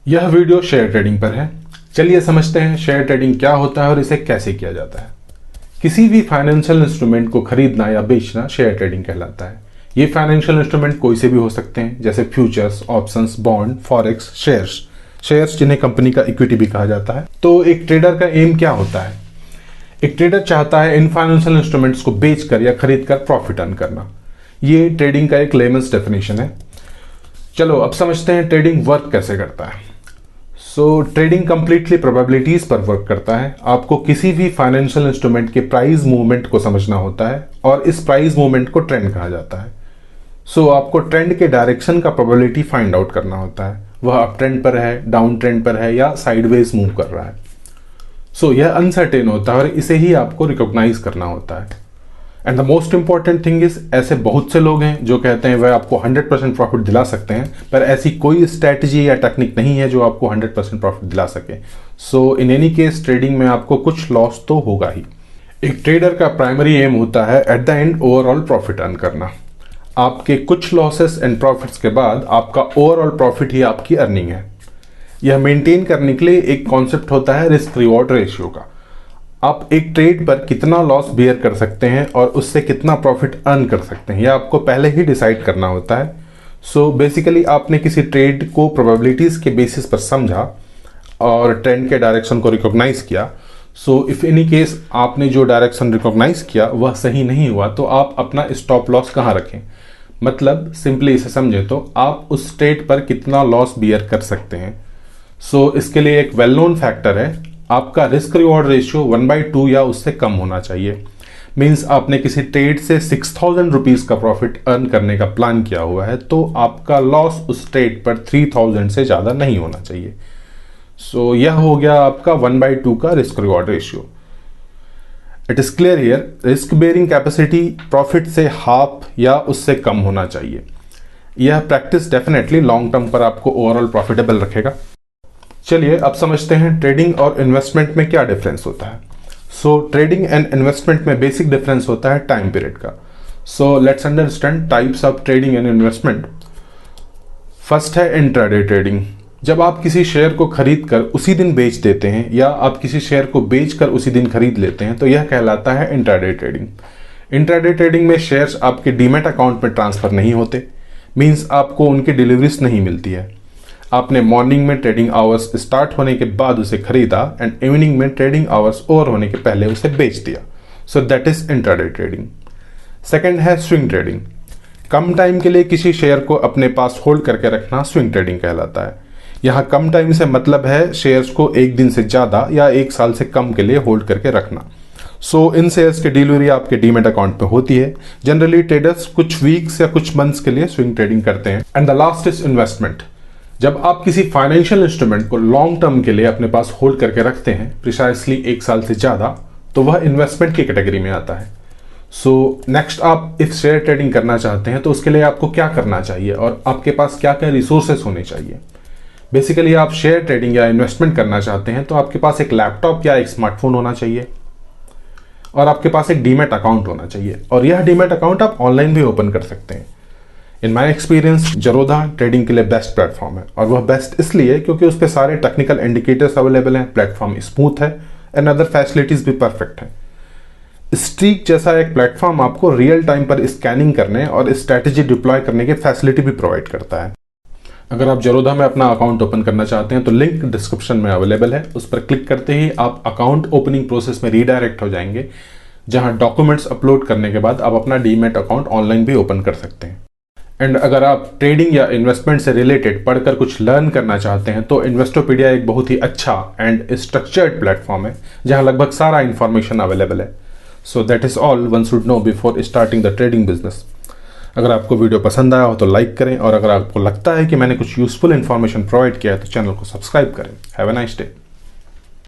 यह video share trading पर है। चलिए समझते हैं शेयर ट्रेडिंग क्या होता है और इसे कैसे किया जाता है। किसी भी फाइनेंशियल इंस्ट्रूमेंट को खरीदना या बेचना शेयर ट्रेडिंग कहलाता है। ये फाइनेंशियल इंस्ट्रूमेंट कोई से भी हो सकते हैं, जैसे futures, options, bond, forex, shares जिन्हें कंपनी का इक्विटी भी कहा जाता है। तो एक ट्रेडर का एम क्या होता है? एक ट्रेडर चाहता है इन फाइनेंशियल इंस्ट्रूमेंट्स को बेचकर या खरीदकर प्रॉफिट अर्न करना। ये ट्रेडिंग का एक लेमन्स डेफिनेशन है। चलो अब समझते हैं ट्रेडिंग वर्क कैसे करता है। ट्रेडिंग कंप्लीटली प्रोबेबिलिटीज पर वर्क करता है। आपको किसी भी फाइनेंशियल इंस्ट्रूमेंट के प्राइस मूवमेंट को समझना होता है और इस प्राइस मूवमेंट को ट्रेंड कहा जाता है। आपको ट्रेंड के डायरेक्शन का प्रोबेबिलिटी फाइंड आउट करना होता है। वह अप ट्रेंड पर है, डाउन ट्रेंड पर है या साइडवेज मूव कर रहा है। यह अनसर्टेन होता है और इसे ही आपको रिकॉग्नाइज करना होता है। And the most important thing is, ऐसे बहुत से लोग हैं जो कहते हैं वह आपको 100% प्रॉफिट दिला सकते हैं, पर ऐसी कोई स्ट्रैटेजी या टेक्निक नहीं है जो आपको 100% प्रॉफिट दिला सके। इन एनी केस ट्रेडिंग में आपको कुछ लॉस तो होगा ही। एक ट्रेडर का प्राइमरी एम होता है at the end overall profit earn करना। आपके कुछ लॉसेस एंड प्रॉफिट्स के बाद आपका ओवरऑल प्रॉफिट ही आपकी अर्निंग है। यह मेंटेन करने के लिए एक कॉन्सेप्ट होता है रिस्क रिवॉर्ड रेशियो का। आप एक ट्रेड पर कितना लॉस बियर कर सकते हैं और उससे कितना प्रॉफिट अर्न कर सकते हैं, यह आपको पहले ही डिसाइड करना होता है। बेसिकली आपने किसी ट्रेड को प्रोबेबिलिटीज के बेसिस पर समझा और ट्रेंड के डायरेक्शन को रिकॉग्नाइज किया। इफ एनी केस आपने जो डायरेक्शन रिकॉग्नाइज किया वह सही नहीं हुआ तो आप अपना स्टॉप लॉस कहाँ रखें। मतलब सिंपली इसे समझे तो आप उस ट्रेड पर कितना लॉस बियर कर सकते हैं। इसके लिए एक वेल नोन फैक्टर है, आपका रिस्क रिवॉर्ड रेशियो 1/2 या उससे कम होना चाहिए। मीन्स आपने किसी ट्रेड से 6,000 रुपीज का प्रॉफिट अर्न करने का प्लान किया हुआ है तो आपका लॉस उस ट्रेड पर 3,000 से ज्यादा नहीं होना चाहिए। यह हो गया आपका 1/2 का risk reward ratio. It is clear here, risk bearing capacity profit से हाफ या उससे कम होना चाहिए। यह प्रैक्टिस डेफिनेटली लॉन्ग टर्म पर आपको ओवरऑल प्रॉफिटेबल रखेगा। चलिए अब समझते हैं ट्रेडिंग और इन्वेस्टमेंट में क्या डिफरेंस होता है। ट्रेडिंग एंड इन्वेस्टमेंट में बेसिक डिफरेंस होता है टाइम पीरियड का। Let's understand types of trading and investment. First है इंट्राडे ट्रेडिंग। जब आप किसी शेयर को खरीद कर उसी दिन बेच देते हैं या आप किसी शेयर को बेच कर उसी दिन खरीद लेते हैं तो यह कहलाता है इंट्राडे ट्रेडिंग। इंट्राडे ट्रेडिंग में शेयर्स आपके डीमैट अकाउंट में ट्रांसफर नहीं होते। मीन्स आपको उनकी डिलीवरीज नहीं मिलती है। आपने मॉर्निंग में ट्रेडिंग आवर्स स्टार्ट होने के बाद उसे खरीदा एंड इवनिंग में ट्रेडिंग आवर्स ओवर होने के पहले उसे बेच दिया। That is intraday trading. Second है स्विंग ट्रेडिंग। कम टाइम के लिए किसी शेयर को अपने पास होल्ड करके रखना स्विंग ट्रेडिंग कहलाता है। यहाँ कम टाइम से मतलब है शेयर्स को एक दिन से ज्यादा या एक साल से कम के लिए होल्ड करके रखना। इन शेयर्स की डिलीवरी आपके डीमेट अकाउंट पे होती है। जनरली ट्रेडर्स कुछ वीक्स या कुछ मंथ्स के लिए स्विंग ट्रेडिंग करते हैं। And the last is investment. जब आप किसी फाइनेंशियल इंस्ट्रूमेंट को लॉन्ग टर्म के लिए अपने पास होल्ड करके रखते हैं, प्रिसाइसली एक साल से ज्यादा, तो वह इन्वेस्टमेंट की कैटेगरी में आता है। नेक्स्ट आप इफ शेयर ट्रेडिंग करना चाहते हैं तो उसके लिए आपको क्या करना चाहिए और आपके पास क्या क्या रिसोर्सेस होने चाहिए। बेसिकली आप शेयर ट्रेडिंग या इन्वेस्टमेंट करना चाहते हैं तो आपके पास एक लैपटॉप या एक स्मार्टफोन होना चाहिए और आपके पास एक डीमैट अकाउंट होना चाहिए। और यह डीमैट अकाउंट आप ऑनलाइन भी ओपन कर सकते हैं। इन माई एक्सपीरियंस जरोधा ट्रेडिंग के लिए बेस्ट प्लेटफॉर्म है और वह बेस्ट इसलिए क्योंकि उस पर सारे टेक्निकल इंडिकेटर्स अवेलेबल हैं, प्लेटफॉर्म स्मूथ है एंड अदर फैसिलिटीज भी परफेक्ट है। स्ट्रीक जैसा एक प्लेटफॉर्म आपको रियल टाइम पर स्कैनिंग करने और स्ट्रैटेजी डिप्लॉय करने की फैसिलिटी भी प्रोवाइड करता है। अगर आप जरोधा में अपना अकाउंट ओपन करना चाहते हैं तो लिंक डिस्क्रिप्शन में अवेलेबल है। उस पर क्लिक करते ही आप अकाउंट ओपनिंग प्रोसेस में रीडायरेक्ट हो जाएंगे, जहां डॉक्यूमेंट्स अपलोड करने के बाद आप अपना डीमैट अकाउंट ऑनलाइन भी ओपन कर सकते हैं। एंड अगर आप ट्रेडिंग या इन्वेस्टमेंट से रिलेटेड पढ़कर कुछ लर्न करना चाहते हैं तो इन्वेस्टोपीडिया एक बहुत ही अच्छा एंड स्ट्रक्चर्ड प्लेटफॉर्म है जहां लगभग सारा इंफॉर्मेशन अवेलेबल है। That is all one should know before starting the trading business. अगर आपको वीडियो पसंद आया हो तो लाइक करें और अगर आपको लगता है कि मैंने कुछ यूजफुल इंफॉर्मेशन प्रोवाइड किया है तो चैनल को सब्सक्राइब करें। Have a nice day.